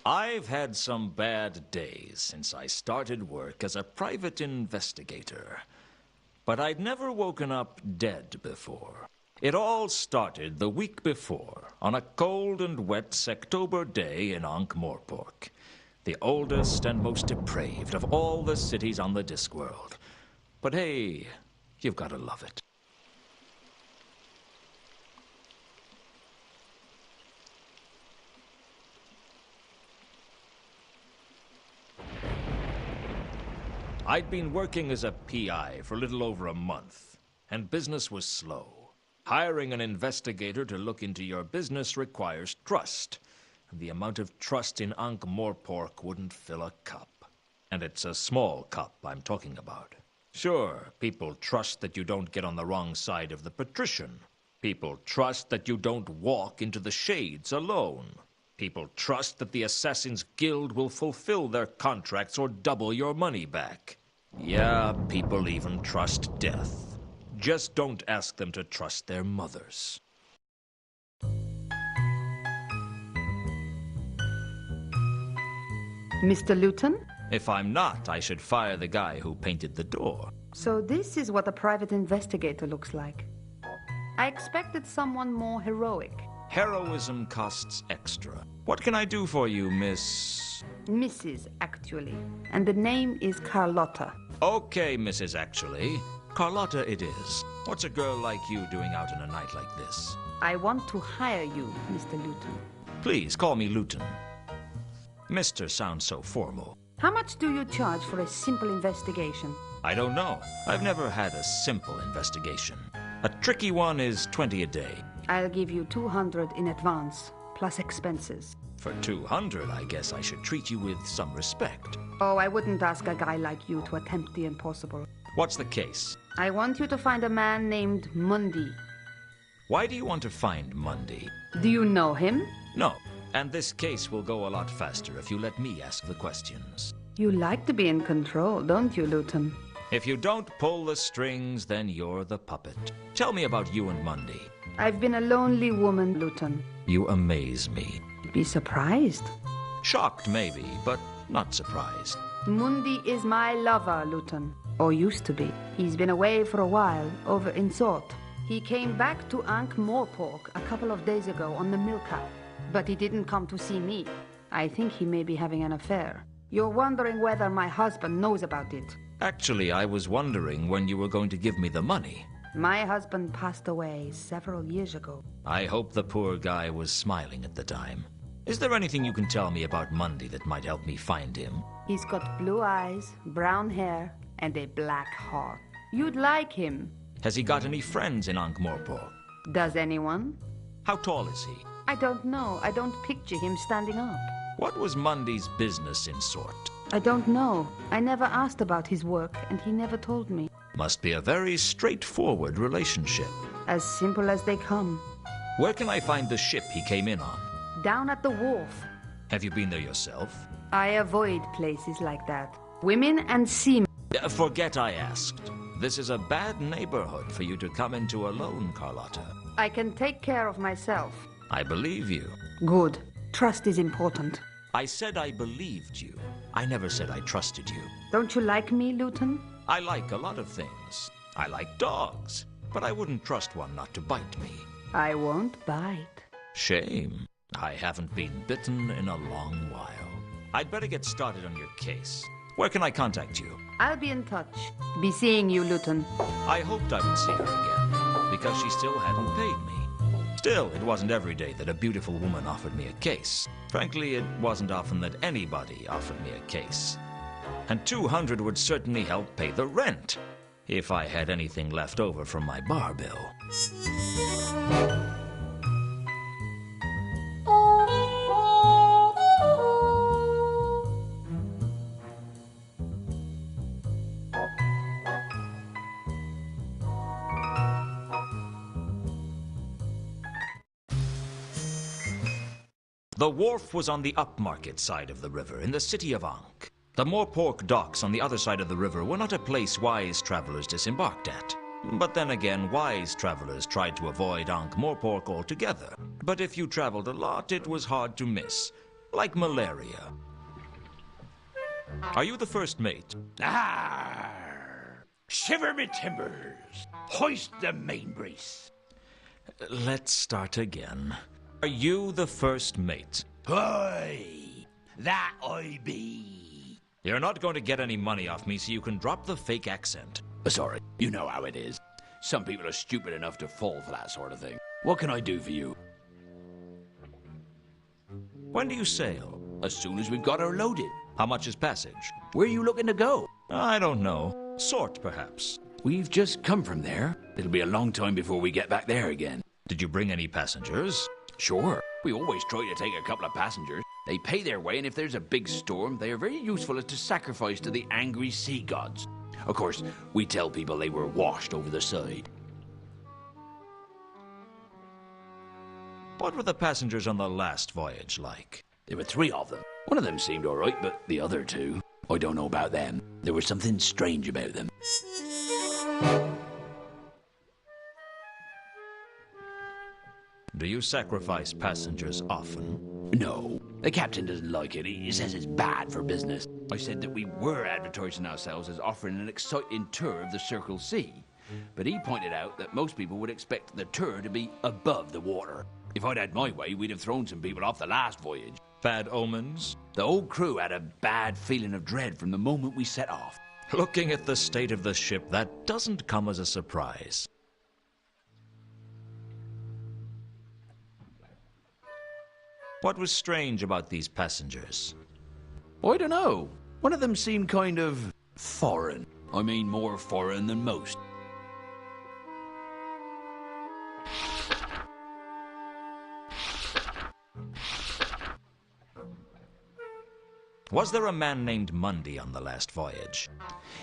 I've had some bad days since I started work as a private investigator. But I'd never woken up dead before. It all started the week before, on a cold and wet Sectober day in Ankh-Morpork, the oldest and most depraved of all the cities on the Discworld. But hey, you've got to love it. I'd been working as a PI for a little over a month, and business was slow. Hiring an investigator to look into your business requires trust, and the amount of trust in Ankh-Morpork wouldn't fill a cup. And it's a small cup I'm talking about. Sure, people trust that you don't get on the wrong side of the patrician. People trust that you don't walk into the shades alone. People trust that the Assassin's Guild will fulfill their contracts or double your money back. Yeah, people even trust death. Just don't ask them to trust their mothers. Mr. Luton? If I'm not, I should fire the guy who painted the door. So this is what a private investigator looks like. I expected someone more heroic. Heroism costs extra. What can I do for you, Miss... Mrs. Actually. And the name is Carlotta. Okay, Mrs. Actually. Carlotta it is. What's a girl like you doing out on a night like this? I want to hire you, Mr. Luton. Please, call me Luton. Mr. sounds so formal. How much do you charge for a simple investigation? I don't know. I've never had a simple investigation. A tricky one is 20 a day. I'll give you 200 in advance, plus expenses. For 200, I guess I should treat you with some respect. Oh, I wouldn't ask a guy like you to attempt the impossible. What's the case? I want you to find a man named Mundy. Why do you want to find Mundy? Do you know him? No, and this case will go a lot faster if you let me ask the questions. You like to be in control, don't you, Luton? If you don't pull the strings, then you're the puppet. Tell me about you and Mundy. I've been a lonely woman, Luton. You amaze me. Be surprised. Shocked, maybe, but not surprised. Mundy is my lover, Luton. Or used to be. He's been away for a while, over in Zort. He came back to Ankh-Morpork a couple of days ago on the Milka. But he didn't come to see me. I think he may be having an affair. You're wondering whether my husband knows about it. Actually, I was wondering when you were going to give me the money. My husband passed away several years ago. I hope the poor guy was smiling at the time. Is there anything you can tell me about Mundy that might help me find him? He's got blue eyes, brown hair, and a black heart. You'd like him. Has he got any friends in Ankh-Morpork? Does anyone? How tall is he? I don't know. I don't picture him standing up. What was Mundy's business in Zort? I don't know. I never asked about his work, and he never told me. Must be a very straightforward relationship. As simple as they come. Where can I find the ship he came in on? Down at the wharf. Have you been there yourself? I avoid places like that. Women and seamen. Forget I asked. This is a bad neighborhood for you to come into alone, Carlotta. I can take care of myself. I believe you. Good. Trust is important. I said I believed you. I never said I trusted you. Don't you like me, Luton? I like a lot of things. I like dogs, but I wouldn't trust one not to bite me. I won't bite. Shame. I haven't been bitten in a long while. I'd better get started on your case. Where can I contact you? I'll be in touch. Be seeing you, Luton. I hoped I would see her again, because she still hadn't paid me. Still, it wasn't every day that a beautiful woman offered me a case. Frankly, it wasn't often that anybody offered me a case. And 200 would certainly help pay the rent, if I had anything left over from my bar bill. The wharf was on the upmarket side of the river, in the city of Ankh. The Moorpork docks on the other side of the river were not a place wise travelers disembarked at. But then again, wise travelers tried to avoid Ankh-Morpork altogether. But if you traveled a lot, it was hard to miss, like malaria. Are you the first mate? Arr! Shiver me timbers! Hoist the main brace! Let's start again. Are you the first mate? Aye, that I be. You're not going to get any money off me, so you can drop the fake accent. Sorry, you know how it is. Some people are stupid enough to fall for that sort of thing. What can I do for you? When do you sail? As soon as we've got her loaded. How much is passage? Where are you looking to go? I don't know. Sort, perhaps. We've just come from there. It'll be a long time before we get back there again. Did you bring any passengers? Sure. We always try to take a couple of passengers. They pay their way, and if there's a big storm, they are very useful as to sacrifice to the angry sea gods. Of course, we tell people they were washed over the side. What were the passengers on the last voyage like? There were 3 of them. One of them seemed all right, but the other 2, I don't know about them. There was something strange about them. Do you sacrifice passengers often? No. The captain doesn't like it. He says it's bad for business. I said that we were advertising ourselves as offering an exciting tour of the Circle C. But he pointed out that most people would expect the tour to be above the water. If I'd had my way, we'd have thrown some people off the last voyage. Bad omens? The whole crew had a bad feeling of dread from the moment we set off. Looking at the state of the ship, that doesn't come as a surprise. What was strange about these passengers? I don't know. One of them seemed kind of foreign. I mean, more foreign than most. Was there a man named Mundy on the last voyage?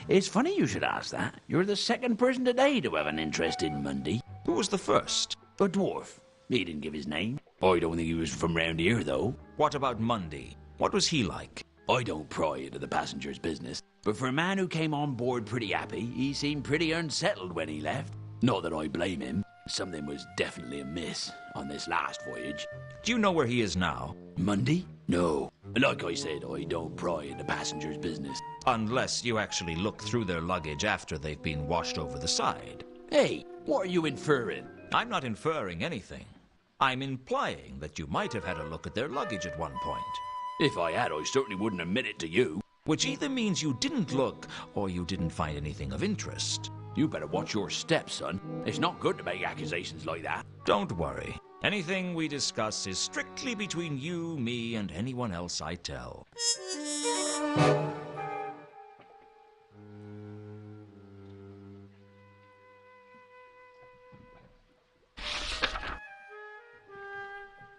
It's funny you should ask that. You're the second person today to have an interest in Mundy. Who was the first? A dwarf. He didn't give his name. I don't think he was from round here, though. What about Mundy? What was he like? I don't pry into the passengers' business. But for a man who came on board pretty happy, he seemed pretty unsettled when he left. Not that I blame him. Something was definitely amiss on this last voyage. Do you know where he is now? Mundy? No. Like I said, I don't pry into passengers' business. Unless you actually look through their luggage after they've been washed over the side. Hey, what are you inferring? I'm not inferring anything. I'm implying that you might have had a look at their luggage at one point. If I had, I certainly wouldn't admit it to you. Which either means you didn't look, or you didn't find anything of interest. You better watch your steps, son. It's not good to make accusations like that. Don't worry. Anything we discuss is strictly between you, me, and anyone else I tell.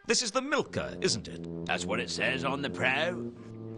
This is the Milka, isn't it? That's what it says on the prow.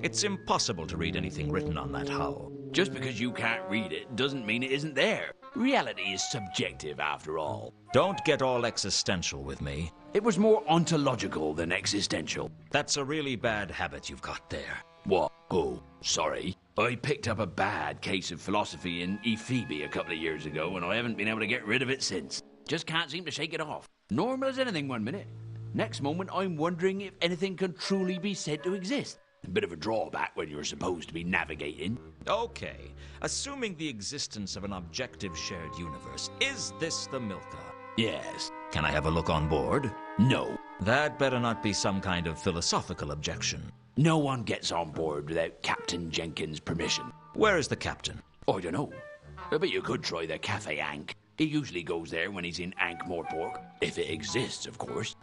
It's impossible to read anything written on that hull. Just because you can't read it doesn't mean it isn't there. Reality is subjective, after all. Don't get all existential with me. It was more ontological than existential. That's a really bad habit you've got there. What? Oh, sorry. I picked up a bad case of philosophy in Ephoebe a couple of years ago, and I haven't been able to get rid of it since. Just can't seem to shake it off. Normal as anything one minute. Next moment, I'm wondering if anything can truly be said to exist. A bit of a drawback when you're supposed to be navigating. Okay, assuming the existence of an objective shared universe, is this the Milka? Yes. Can I have a look on board? No. That better not be some kind of philosophical objection. No one gets on board without Captain Jenkins' permission. Where is the captain? I don't know. But you could try the Cafe Ankh. He usually goes there when he's in Ankh-Morpork. If it exists, of course.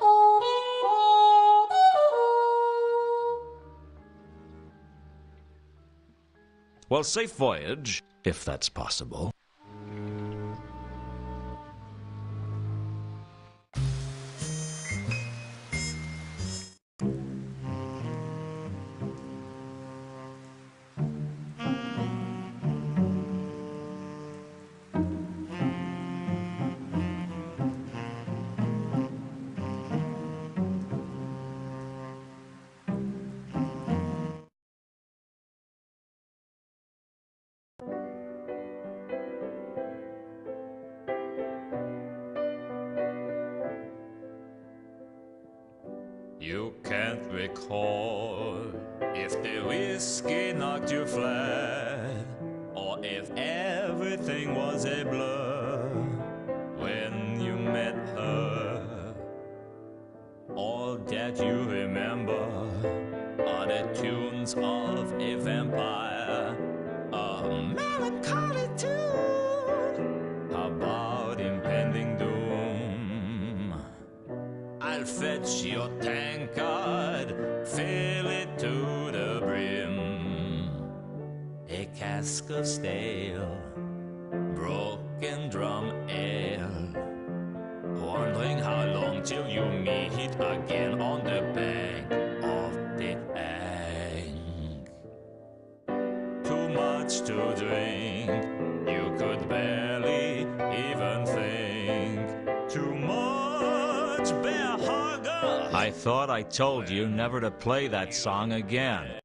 Well, safe voyage, if that's possible. You can't recall if the whiskey knocked you flat, or if everything was a blur when you met her. All that you remember are the tunes of a vampire, a melancholy tune about impending doom. I'll fetch your tankard, fill it to the brim. A cask of stale, broken drum ale. Wondering how long till you meet again on the bank of the Ankh. Too much to drink, you could barely even think. Too much bear hunger. I thought I told you never to play that song again.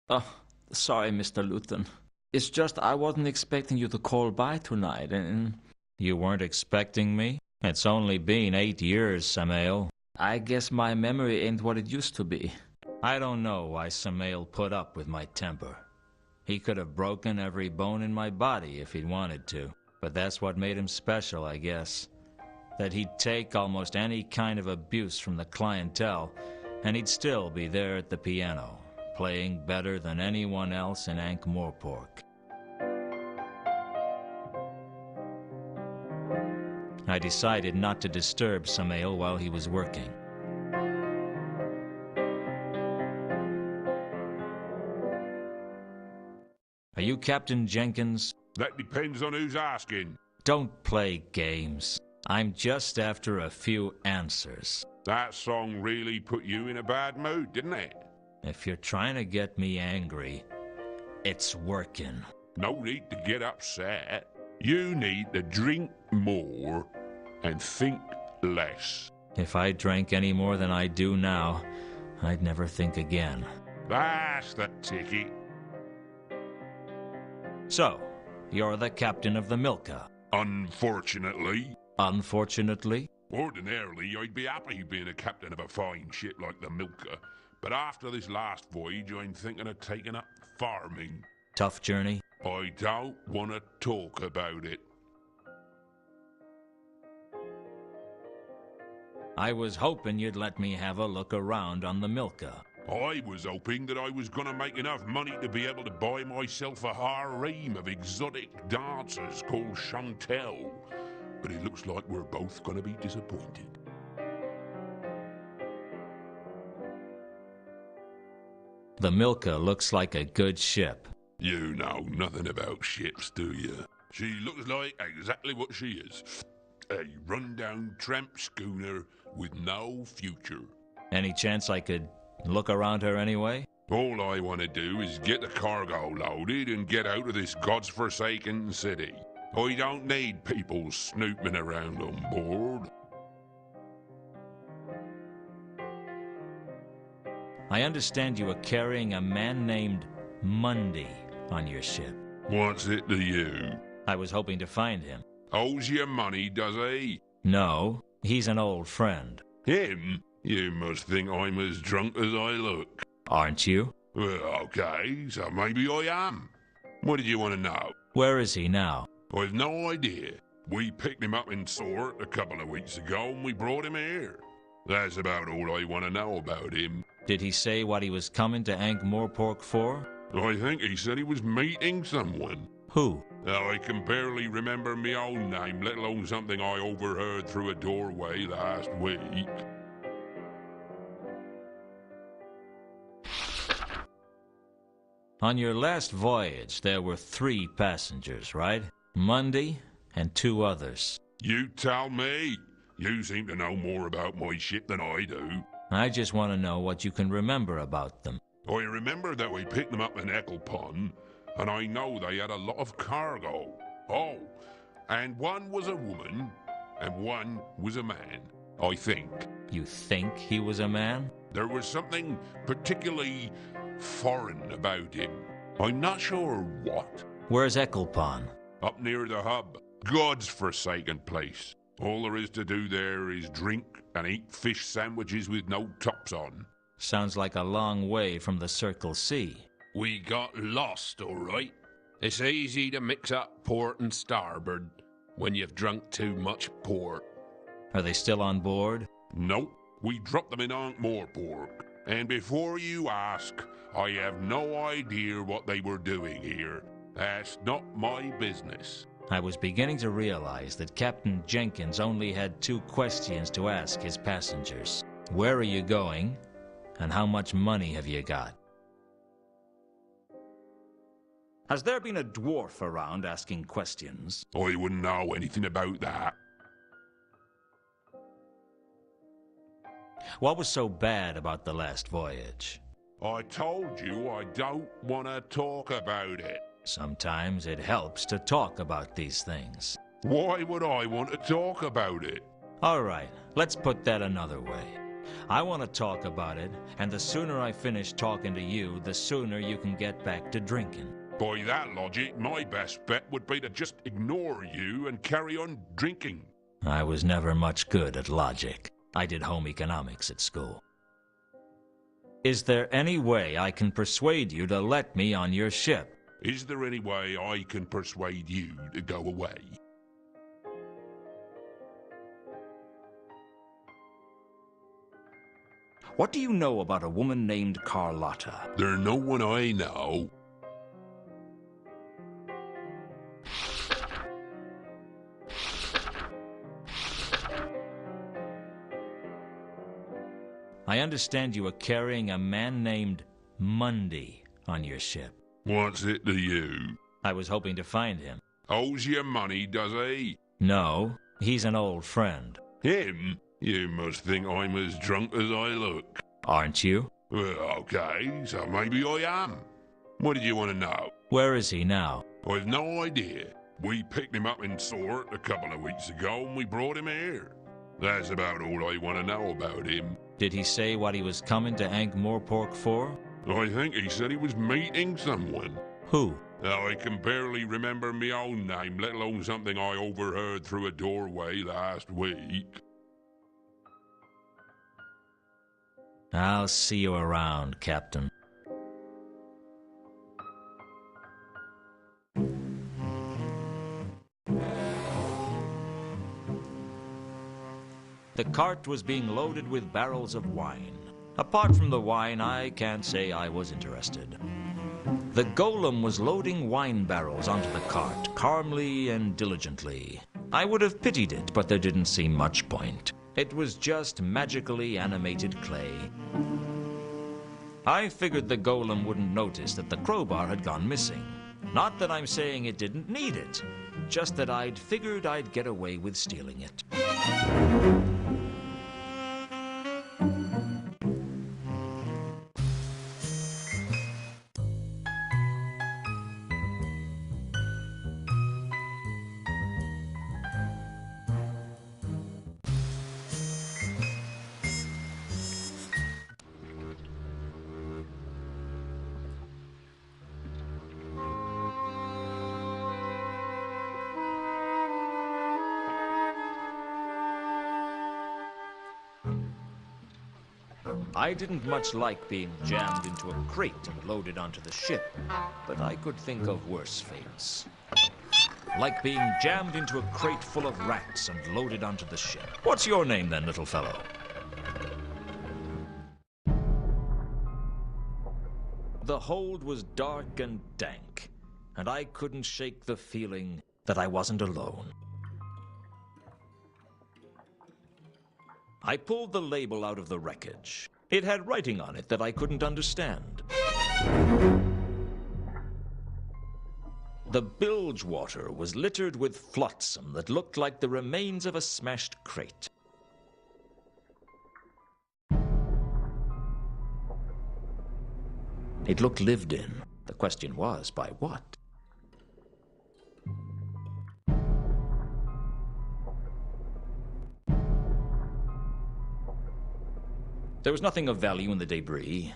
Oh, sorry, Mr. Luton. It's just I wasn't expecting you to call by tonight, and... You weren't expecting me? It's only been 8 years, Samael. I guess my memory ain't what it used to be. I don't know why Samael put up with my temper. He could have broken every bone in my body if he'd wanted to. But that's what made him special, I guess. That he'd take almost any kind of abuse from the clientele, and he'd still be there at the piano, playing better than anyone else in Ankh-Morpork. I decided not to disturb Samael while he was working. Are you Captain Jenkins? That depends on who's asking. Don't play games. I'm just after a few answers. That song really put you in a bad mood, didn't it? If you're trying to get me angry, it's working. No need to get upset. You need to drink more and think less. If I drank any more than I do now, I'd never think again. That's the ticket. So, you're the captain of the Milka. Unfortunately. Unfortunately? Ordinarily, I'd be happy being a captain of a fine ship like the Milka. But after this last voyage, I'm thinking of taking up farming. Tough journey? I don't want to talk about it. I was hoping you'd let me have a look around on the Milka. I was hoping that I was going to make enough money to be able to buy myself a harem of exotic dancers called Chantel. But it looks like we're both going to be disappointed. The Milka looks like a good ship. You know nothing about ships, do you? She looks like exactly what she is. A run-down tramp schooner with no future. Any chance I could look around her anyway? All I want to do is get the cargo loaded and get out of this god's-forsaken city. I don't need people snooping around on board. I understand you are carrying a man named Mundy on your ship. What's it to you? I was hoping to find him. Owes you money, does he? No, he's an old friend. Him? You must think I'm as drunk as I look. Aren't you? Well, okay, so maybe I am. What did you want to know? Where is he now? I've no idea. We picked him up in Sort a couple of weeks ago and we brought him here. That's about all I want to know about him. Did he say what he was coming to Ankh-Morpork for? I think he said he was meeting someone. Who? I can barely remember my own name, let alone something I overheard through a doorway last week. On your last voyage, there were 3 passengers, right? Mundy and 2 others. You tell me. You seem to know more about my ship than I do. I just want to know what you can remember about them. I remember that we picked them up in Ecclepon, and I know they had a lot of cargo. Oh, and one was a woman, and one was a man, I think. You think he was a man? There was something particularly foreign about him. I'm not sure what. Where's Ecclepon? Up near the hub. God's forsaken place. All there is to do there is drink and eat fish sandwiches with no tops on. Sounds like a long way from the Circle C. We got lost, all right. It's easy to mix up port and starboard when you've drunk too much port. Are they still on board? Nope. We dropped them in Ankh-Morpork. And before you ask, I have no idea what they were doing here. That's not my business. I was beginning to realize that Captain Jenkins only had 2 questions to ask his passengers. Where are you going? And how much money have you got? Has there been a dwarf around asking questions? I wouldn't know anything about that. What was so bad about the last voyage? I told you I don't want to talk about it. Sometimes it helps to talk about these things. Why would I want to talk about it? All right, let's put that another way. I want to talk about it, and the sooner I finish talking to you, the sooner you can get back to drinking. By that logic, my best bet would be to just ignore you and carry on drinking. I was never much good at logic. I did home economics at school. Is there any way I can persuade you to let me on your ship? Is there any way I can persuade you to go away? What do you know about a woman named Carlotta? There's no one I know. I understand you are carrying a man named Mundy on your ship. What's it to you? I was hoping to find him. Owes you money, does he? No, he's an old friend. Him? You must think I'm as drunk as I look. Aren't you? Well, okay, so maybe I am. What did you want to know? Where is he now? I've no idea. We picked him up in Sort a couple of weeks ago and we brought him here. That's about all I want to know about him. Did he say what he was coming to Ankh-Morpork for? I think he said he was meeting someone. Who? I can barely remember my own name, let alone something I overheard through a doorway last week. I'll see you around, Captain. The cart was being loaded with barrels of wine. Apart from the wine, I can't say I was interested. The golem was loading wine barrels onto the cart, calmly and diligently. I would have pitied it, but there didn't seem much point. It was just magically animated clay. I figured the golem wouldn't notice that the crowbar had gone missing. Not that I'm saying it didn't need it, just that I'd figured I'd get away with stealing it. I didn't much like being jammed into a crate and loaded onto the ship, but I could think of worse fates. Like being jammed into a crate full of rats and loaded onto the ship. What's your name then, little fellow? The hold was dark and dank, and I couldn't shake the feeling that I wasn't alone. I pulled the label out of the wreckage. It had writing on it that I couldn't understand. The bilge water was littered with flotsam that looked like the remains of a smashed crate. It looked lived in. The question was, by what? There was nothing of value in the debris.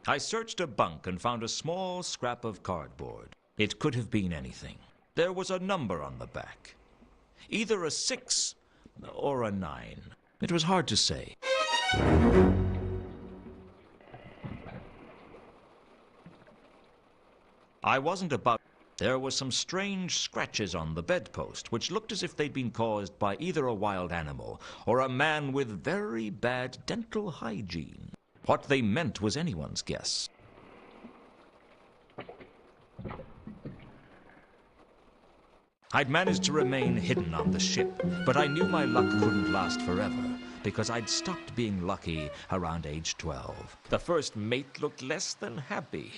I searched a bunk and found a small scrap of cardboard. It could have been anything. There was a number on the back. Either a 6 or a 9. It was hard to say. I wasn't about... There were some strange scratches on the bedpost, which looked as if they'd been caused by either a wild animal or a man with very bad dental hygiene. What they meant was anyone's guess. I'd managed to remain hidden on the ship, but I knew my luck couldn't last forever, because I'd stopped being lucky around age 12. The first mate looked less than happy,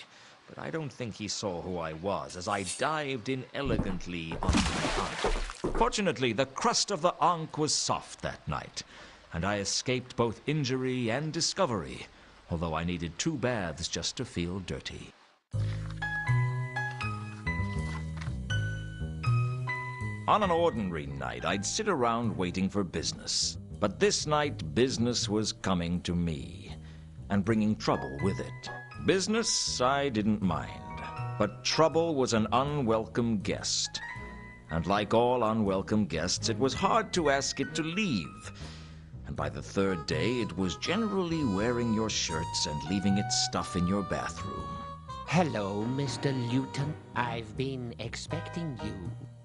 but I don't think he saw who I was as I dived in elegantly onto the Ankh. Fortunately, the crust of the Ankh was soft that night, and I escaped both injury and discovery, although I needed 2 baths just to feel dirty. On an ordinary night, I'd sit around waiting for business. But this night, business was coming to me, and bringing trouble with it. Business, I didn't mind, but trouble was an unwelcome guest. And like all unwelcome guests, it was hard to ask it to leave. And by the 3rd day, it was generally wearing your shirts and leaving its stuff in your bathroom. Hello, Mr. Luton. I've been expecting you.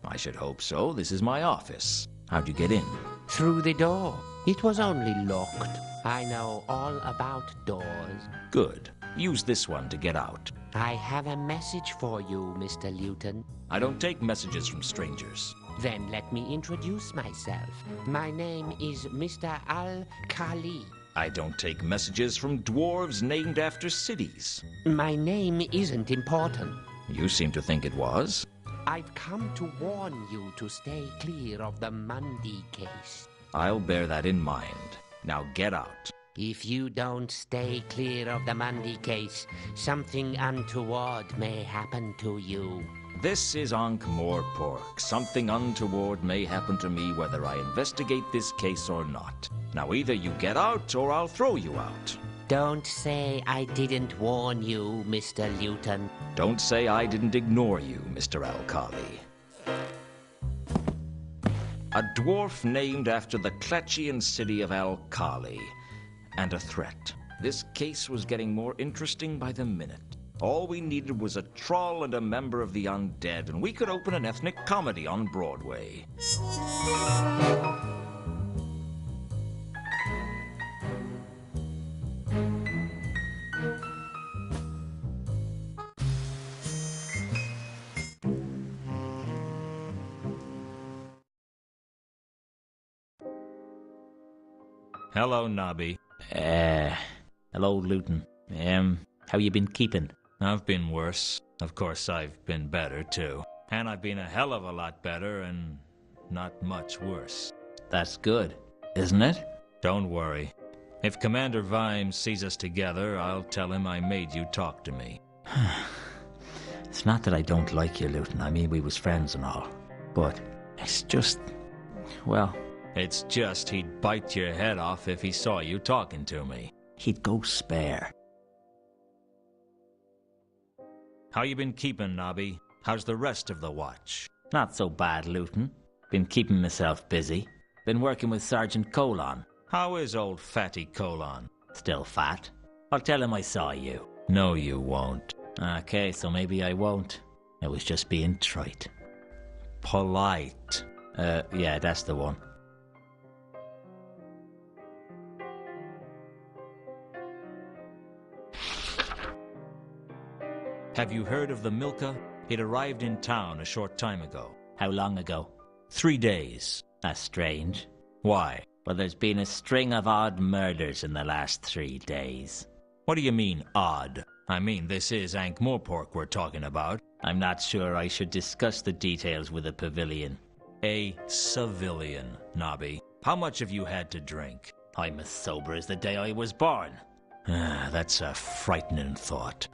I should hope so. This is my office. How'd you get in? Through the door. It was only locked. I know all about doors. Good. Use this one to get out. I have a message for you, Mr. Luton. I don't take messages from strangers. Then let me introduce myself. My name is Mr. Al-Khali. I don't take messages from dwarves named after cities. My name isn't important. You seem to think it was. I've come to warn you to stay clear of the Mundy case. I'll bear that in mind. Now get out. If you don't stay clear of the Mundy case, something untoward may happen to you. This is Ankh-Morpork. Something untoward may happen to me whether I investigate this case or not. Now either you get out or I'll throw you out. Don't say I didn't warn you, Mr. Luton. Don't say I didn't ignore you, Mr. Al-Khali. A dwarf named after the Klatchian city of Al-Khali. And a threat. This case was getting more interesting by the minute. All we needed was a troll and a member of the undead, and we could open an ethnic comedy on Broadway. Hello, Nobby. Hello, Luton. How you been keeping? I've been worse. Of course, I've been better, too. And I've been a hell of a lot better and not much worse. That's good, isn't it? Don't worry. If Commander Vimes sees us together, I'll tell him I made you talk to me. It's not that I don't like you, Luton. I mean, we was friends and all. But it's just, well... It's just he'd bite your head off if he saw you talking to me. He'd go spare. How you been keeping, Nobby? How's the rest of the watch? Not so bad, Luton. Been keeping myself busy. Been working with Sergeant Colon. How is old Fatty Colon? Still fat. I'll tell him I saw you. No, you won't. Okay, so maybe I won't. I was just being trite. Polite. Yeah, that's the one. Have you heard of the Milka? It arrived in town a short time ago. How long ago? 3 days. That's strange. Why? Well, there's been a string of odd murders in the last 3 days. What do you mean, odd? I mean, this is Ankh-Morpork we're talking about. I'm not sure I should discuss the details with a pavilion. A civilian, Nobby. How much have you had to drink? I'm as sober as the day I was born. That's a frightening thought.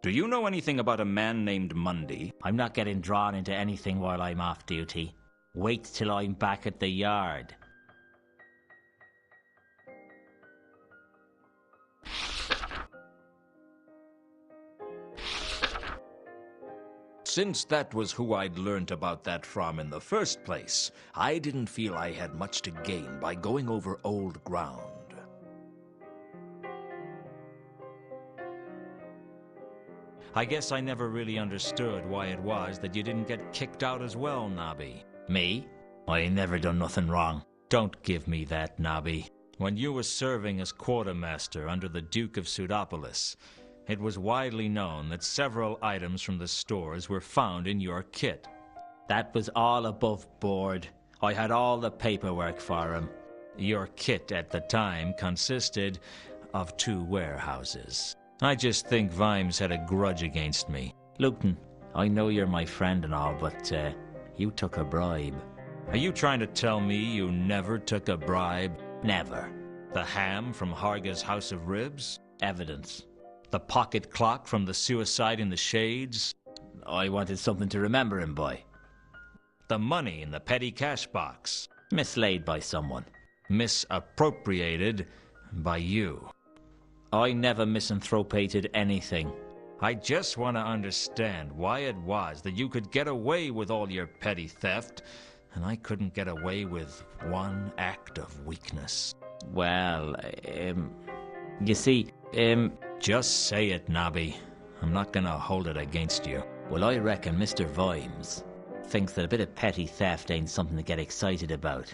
Do you know anything about a man named Mundy? I'm not getting drawn into anything while I'm off duty. Wait till I'm back at the yard. Since that was who I'd learnt about that from in the first place, I didn't feel I had much to gain by going over old ground. I guess I never really understood why it was that you didn't get kicked out as well, Nobby. Me? I ain't never done nothing wrong. Don't give me that, Nobby. When you were serving as quartermaster under the Duke of Pseudopolis, it was widely known that several items from the stores were found in your kit. That was all above board. I had all the paperwork for him. Your kit at the time consisted of 2 warehouses. I just think Vimes had a grudge against me. Luton, I know you're my friend and all, but you took a bribe. Are you trying to tell me you never took a bribe? Never. The ham from Harga's House of Ribs? Evidence. The pocket clock from the Suicide in the Shades? I wanted something to remember him by. The money in the petty cash box? Mislaid by someone. Misappropriated by you. I never misanthropated anything. I just want to understand why it was that you could get away with all your petty theft, and I couldn't get away with one act of weakness. Well, you see, Just say it, Nobby. I'm not gonna hold it against you. Well, I reckon Mr. Vimes thinks that a bit of petty theft ain't something to get excited about.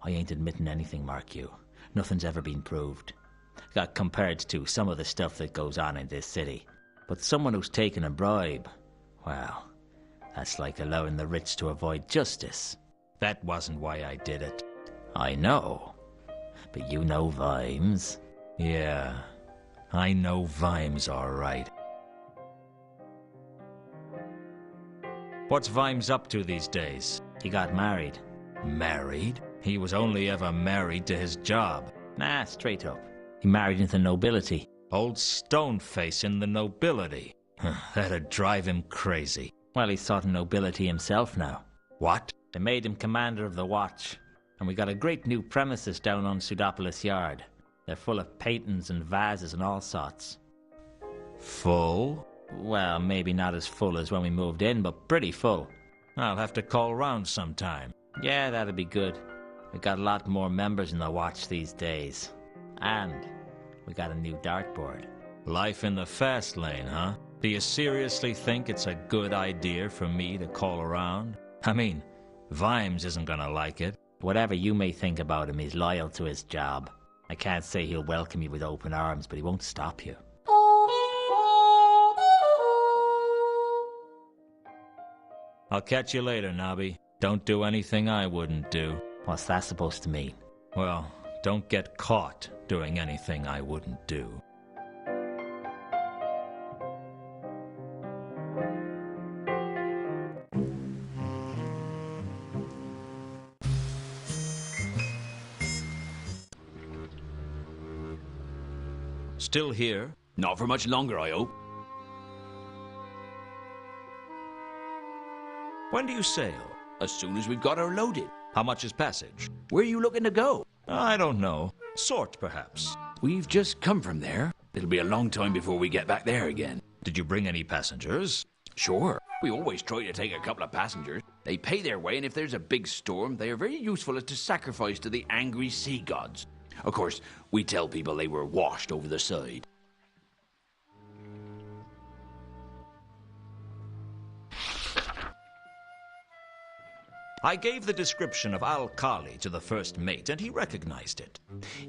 I ain't admitting anything, mark you. Nothing's ever been proved. Compared to some of the stuff that goes on in this city. But someone who's taken a bribe, well, that's like allowing the rich to avoid justice. That wasn't why I did it. I know. But you know Vimes. Yeah, I know Vimes all right. What's Vimes up to these days? He got married. Married? He was only ever married to his job. Nah, straight up. He married into nobility. Old Stoneface in the nobility. That'd drive him crazy. Well, he's sort of nobility himself now. What? They made him commander of the watch. And we got a great new premises down on Pseudopolis Yard. They're full of paintings and vases and all sorts. Full? Well, maybe not as full as when we moved in, but pretty full. I'll have to call round sometime. Yeah, that'd be good. We got a lot more members in the watch these days. And we got a new dartboard. Life in the fast lane, huh? Do you seriously think it's a good idea for me to call around? I mean, Vimes isn't gonna like it. Whatever you may think about him, he's loyal to his job. I can't say he'll welcome you with open arms, but he won't stop you. I'll catch you later, Nobby. Don't do anything I wouldn't do. What's that supposed to mean? Well, don't get caught doing anything I wouldn't do. Still here? Not for much longer, I hope. When do you sail? As soon as we've got her loaded. How much is passage? Where are you looking to go? I don't know. Sort, perhaps. We've just come from there. It'll be a long time before we get back there again. Did you bring any passengers? Sure. We always try to take a couple of passengers. They pay their way, and if there's a big storm, they are very useful as to sacrifice to the angry sea gods. Of course, we tell people they were washed over the side. I gave the description of Al-Khali to the first mate, and he recognized it.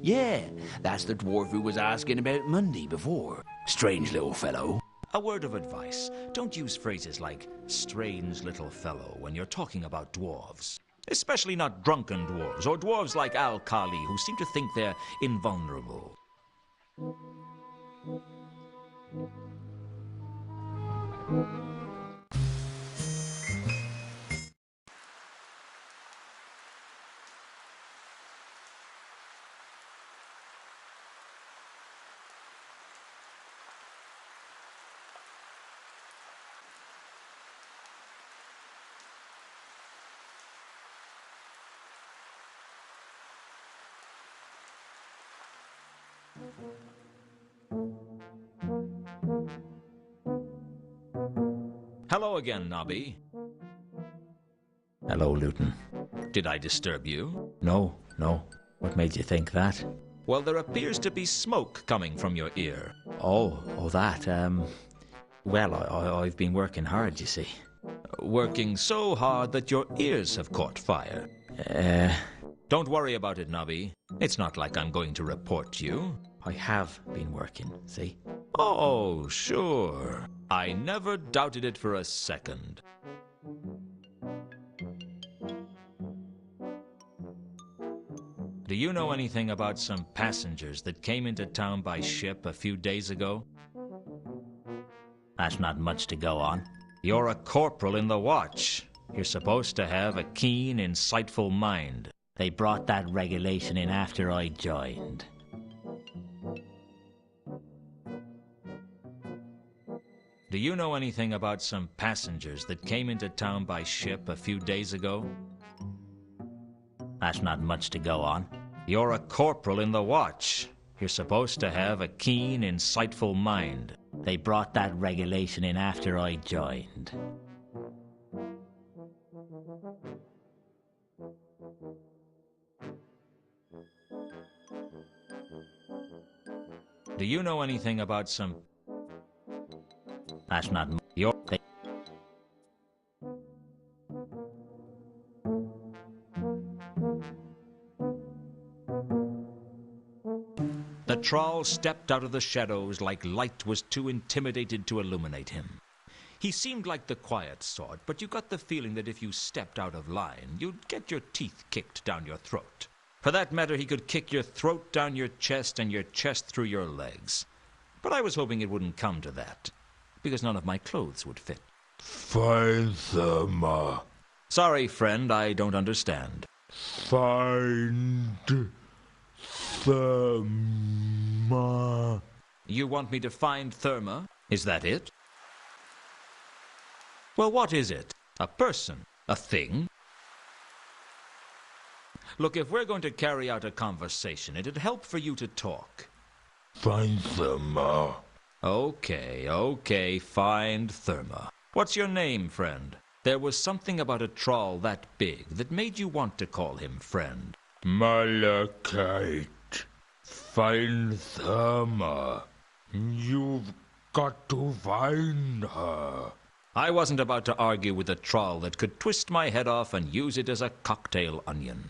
Yeah, that's the dwarf who was asking about Monday before. Strange little fellow. A word of advice. Don't use phrases like strange little fellow when you're talking about dwarves. Especially not drunken dwarves, or dwarves like Al-Khali who seem to think they're invulnerable. Hello again, Nobby. Hello, Luton. Did I disturb you? No. What made you think that? Well, there appears to be smoke coming from your ear. Oh, that. Well, I've been working hard, you see. Working so hard that your ears have caught fire. Don't worry about it, Nobby. It's not like I'm going to report you. I have been working, see? Oh, sure. I never doubted it for a second. Do you know anything about some passengers that came into town by ship a few days ago? That's not much to go on. You're a corporal in the watch. You're supposed to have a keen, insightful mind. They brought that regulation in after I joined. Do you know anything about some passengers that came into town by ship a few days ago? That's not much to go on. You're a corporal in the watch. You're supposed to have a keen, insightful mind. They brought that regulation in after I joined. Do you know anything about some... That's not your... The troll stepped out of the shadows like light was too intimidated to illuminate him. He seemed like the quiet sort, but you got the feeling that if you stepped out of line, you'd get your teeth kicked down your throat. For that matter, he could kick your throat down your chest and your chest through your legs. But I was hoping it wouldn't come to that, because none of my clothes would fit. Find Therma. Sorry, friend, I don't understand. Find Therma. You want me to find Therma? Is that it? Well, what is it? A person? A thing? Look, if we're going to carry out a conversation, it'd help for you to talk. Find Therma. Okay, find Therma. What's your name, friend? There was something about a troll that big that made you want to call him friend. Malachite. Find Therma. You've got to find her. I wasn't about to argue with a troll that could twist my head off and use it as a cocktail onion.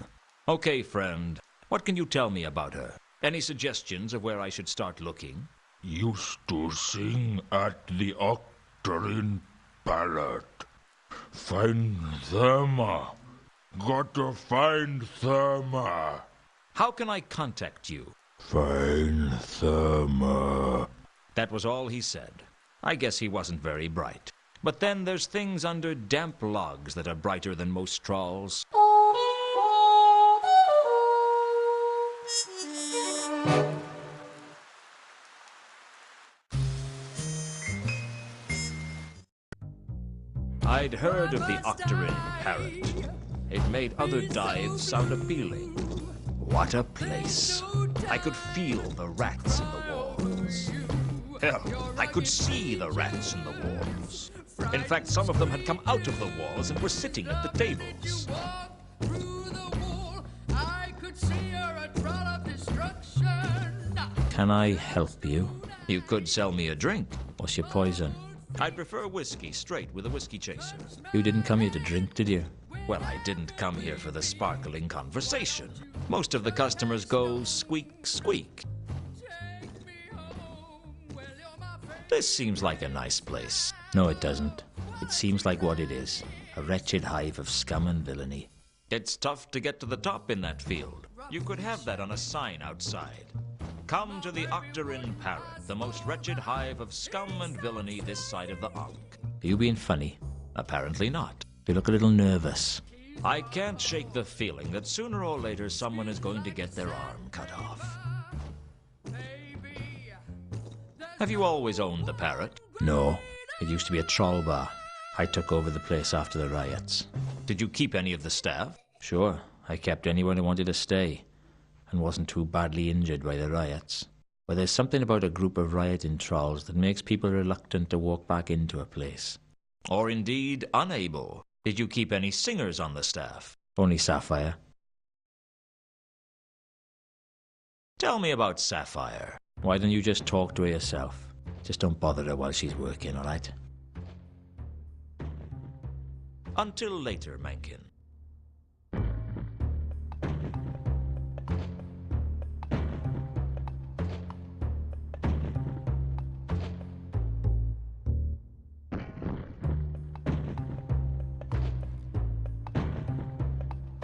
Okay, friend, what can you tell me about her? Any suggestions of where I should start looking? Used to sing at the Octarine Parrot. Find Therma. Gotta find Therma. How can I contact you? Find Therma. That was all he said. I guess he wasn't very bright. But then there's things under damp logs that are brighter than most trawls. I'd heard of the Octarine Parrot. It made other dives sound appealing. What a place. I could feel the rats in the walls. Hell, I could see the rats in the walls. In fact, some of them had come out of the walls and were sitting at the tables. Can I help you? You could sell me a drink. What's your poison? I'd prefer whiskey, straight with a whiskey chaser. You didn't come here to drink, did you? Well, I didn't come here for the sparkling conversation. Most of the customers go squeak, squeak. This seems like a nice place. No, it doesn't. It seems like what it is. A wretched hive of scum and villainy. It's tough to get to the top in that field. You could have that on a sign outside. Come to the Octarine Parrot, the most wretched hive of scum and villainy this side of the Ankh. Are you being funny? Apparently not. You look a little nervous. I can't shake the feeling that sooner or later someone is going to get their arm cut off. Have you always owned the Parrot? No. It used to be a troll bar. I took over the place after the riots. Did you keep any of the staff? Sure. I kept anyone who wanted to stay and wasn't too badly injured by the riots. But there's something about a group of rioting trolls that makes people reluctant to walk back into a place. Or indeed unable. Did you keep any singers on the staff? Only Sapphire. Tell me about Sapphire. Why don't you just talk to her yourself? Just don't bother her while she's working, all right? Until later, Mencken.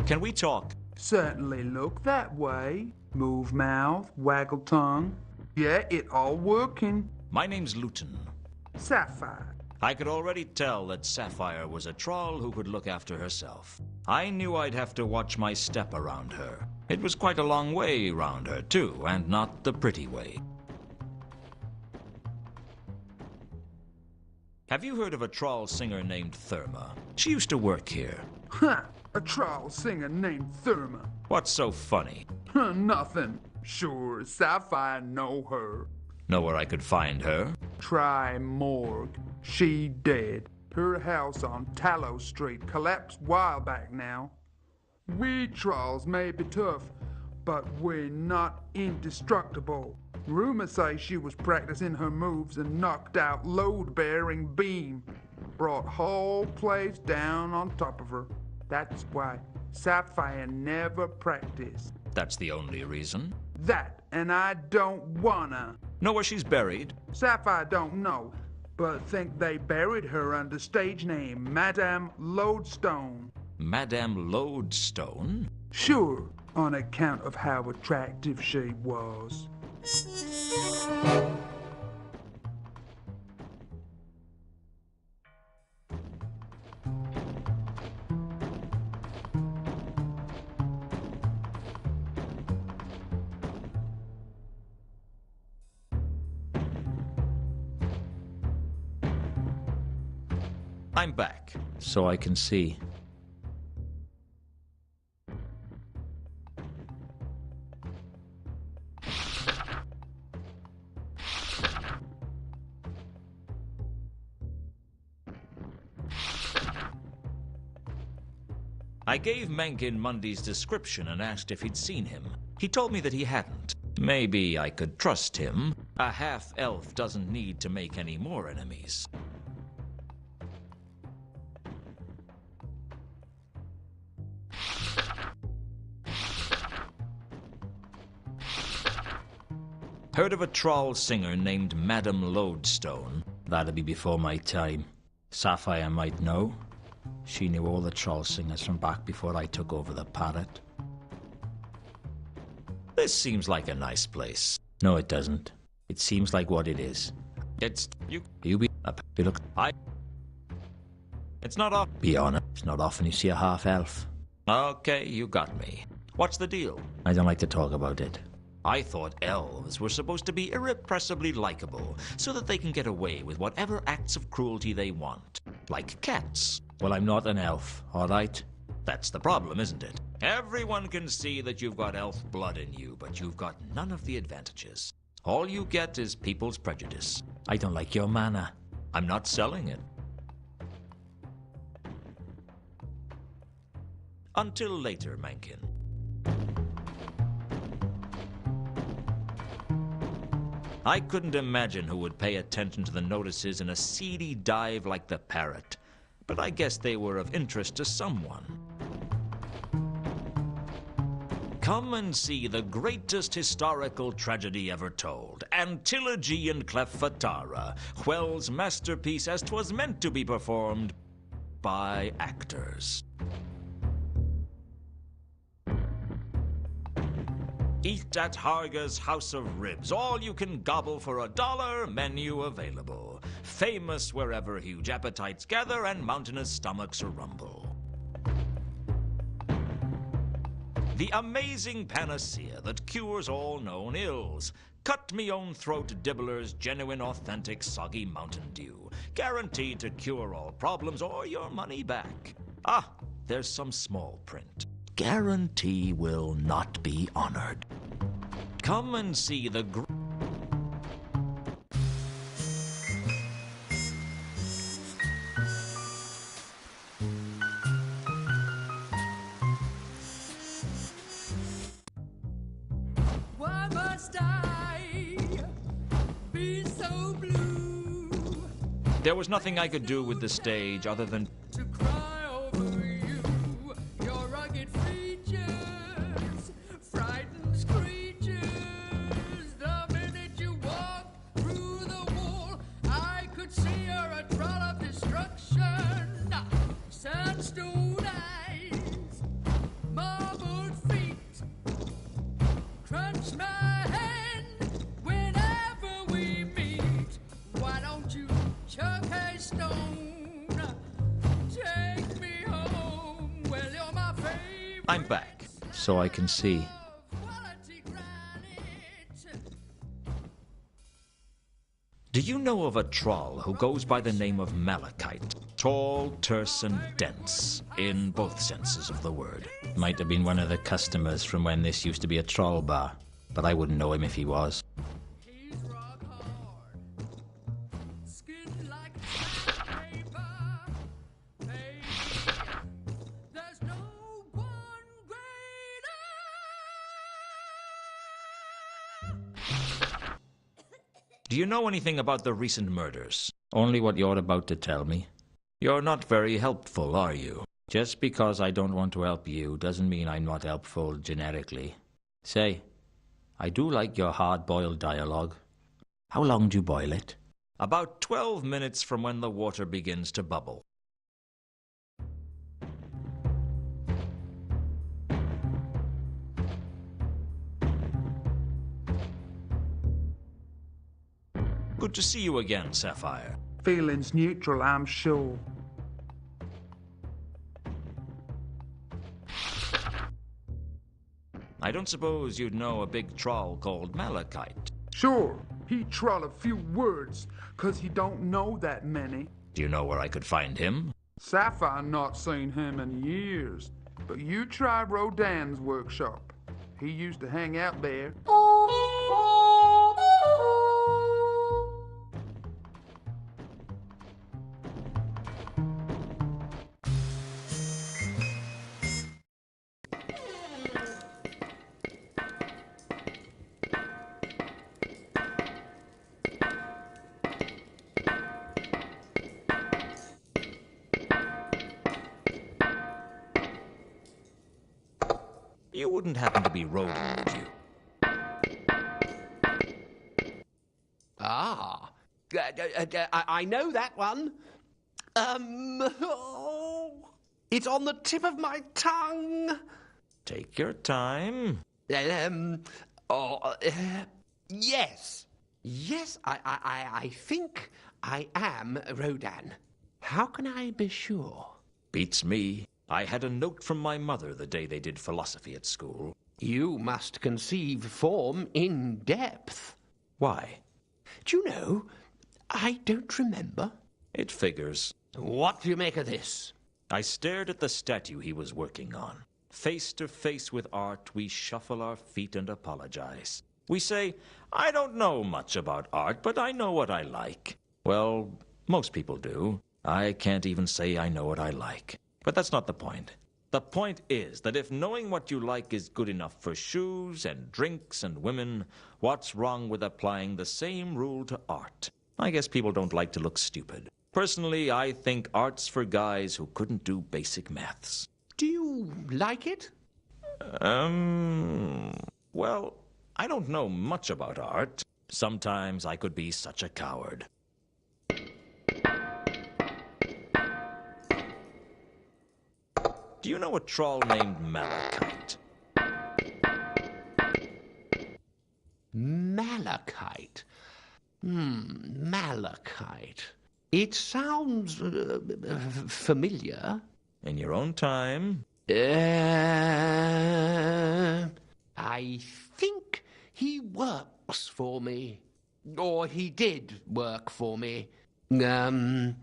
Can we talk? Certainly look that way. Move mouth, waggle tongue. Yeah, it all working. My name's Luton. Sapphire. I could already tell that Sapphire was a troll who could look after herself. I knew I'd have to watch my step around her. It was quite a long way round her, too, and not the pretty way. Have you heard of a troll singer named Therma? She used to work here. Huh, a troll singer named Therma. What's so funny? Nothing. Sure, Sapphire know her. Know where I could find her? Try morgue. She dead. Her house on Tallow Street collapsed while back now. We trolls may be tough, but we're not indestructible. Rumors say she was practicing her moves and knocked out load-bearing Beam. Brought whole place down on top of her. That's why Sapphire never practiced. That's the only reason. That, and I don't wanna. Know where she's buried? Sapphire don't know, but think they buried her under stage name Madame Lodestone. Madame Lodestone? Sure, on account of how attractive she was. I'm back. So I can see. I gave Mencken Mundy's description and asked if he'd seen him. He told me that he hadn't. Maybe I could trust him. A half-elf doesn't need to make any more enemies. Heard of a troll singer named Madame Lodestone? That'd be before my time. Sapphire might know. She knew all the troll singers from back before I took over the parrot. This seems like a nice place. No, it doesn't. It seems like what it is. It's... you be up. Be look. It's not off. Be honest. It's not often you see a half-elf. Okay, you got me. What's the deal? I don't like to talk about it. I thought elves were supposed to be irrepressibly likable, so that they can get away with whatever acts of cruelty they want. Like cats. Well, I'm not an elf, all right? That's the problem, isn't it? Everyone can see that you've got elf blood in you, but you've got none of the advantages. All you get is people's prejudice. I don't like your manner. I'm not selling it. Until later, Mencken. I couldn't imagine who would pay attention to the notices in a seedy dive like the Parrot, but I guess they were of interest to someone. Come and see the greatest historical tragedy ever told, Antilogy and Cleffatara, Whell's masterpiece as 'twas meant to be performed by actors. Eat at Harga's House of Ribs. All you can gobble for $1, menu available. Famous wherever huge appetites gather and mountainous stomachs rumble. The amazing panacea that cures all known ills. Cut me own throat Dibbler's genuine authentic soggy Mountain Dew. Guaranteed to cure all problems or your money back. Ah, there's some small print. Guarantee will not be honored. Come and see the Why must I be so blue? There was nothing I could do with the stage other than To cry over you, your rugged features, frightened creatures. The minute you walk through the wall, I could see you're a troll of destruction. Sandstone eyes, marbled feet, crunch my hand whenever we meet. Why don't you chuck a stone? Take me home. Well, you're my favorite. I'm back. So I can see. Quality granite. Do you know of a troll who goes by the name of Malachite? Tall, terse, and dense, in both senses of the word. Might have been one of the customers from when this used to be a troll bar, but I wouldn't know him if he was. He's rock hard. Skin like paper. Baby, there's no one greater. Do you know anything about the recent murders? Only what you're about to tell me. You're not very helpful, are you? Just because I don't want to help you doesn't mean I'm not helpful generically. Say, I do like your hard-boiled dialogue. How long do you boil it? About 12 minutes from when the water begins to bubble. Good to see you again, Sapphire. Feelings neutral, I'm sure. I don't suppose you'd know a big troll called Malachite. Sure, he troll a few words, 'cause he don't know that many. Do you know where I could find him? Sapphire not seen him in years, but you try Rodin's workshop. He used to hang out there. You wouldn't happen to be Rodin, would you? I know that one. It's on the tip of my tongue. Take your time. Yes. Yes, I think I am Rodan. How can I be sure? Beats me. I had a note from my mother the day they did philosophy at school. You must conceive form in depth. Why? Do you know, I don't remember. It figures. What do you make of this? I stared at the statue he was working on. Face to face with art, we shuffle our feet and apologize. We say, I don't know much about art, but I know what I like. Well, most people do. I can't even say I know what I like. But that's not the point. The point is that if knowing what you like is good enough for shoes and drinks and women, what's wrong with applying the same rule to art? I guess people don't like to look stupid. Personally, I think art's for guys who couldn't do basic maths. Do you like it? Well, I don't know much about art. Sometimes I could be such a coward. Do you know a troll named Malachite? Malachite? Malachite. It sounds familiar. In your own time. I think he works for me. Or he did work for me. No,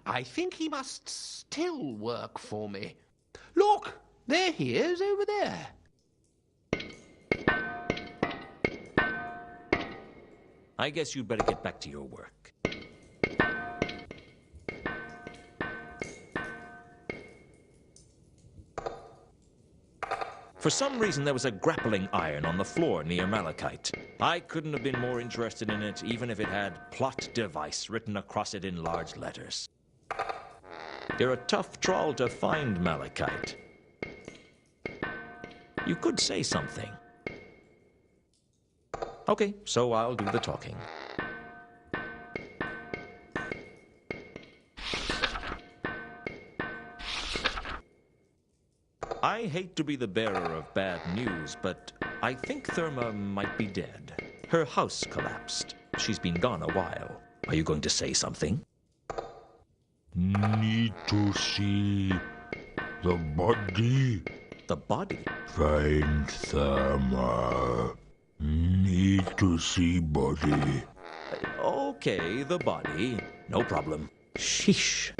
I think he must still work for me. Look, there he is over there. I guess you'd better get back to your work. For some reason, there was a grappling iron on the floor near Malachite. I couldn't have been more interested in it, even if it had plot device written across it in large letters. You're a tough troll to find, Malachite. You could say something. Okay, so I'll do the talking. I hate to be the bearer of bad news, but I think Therma might be dead. Her house collapsed. She's been gone a while. Are you going to say something? Need to see the body. The body? Find Therma. Need to see body. Okay, the body. No problem. Sheesh.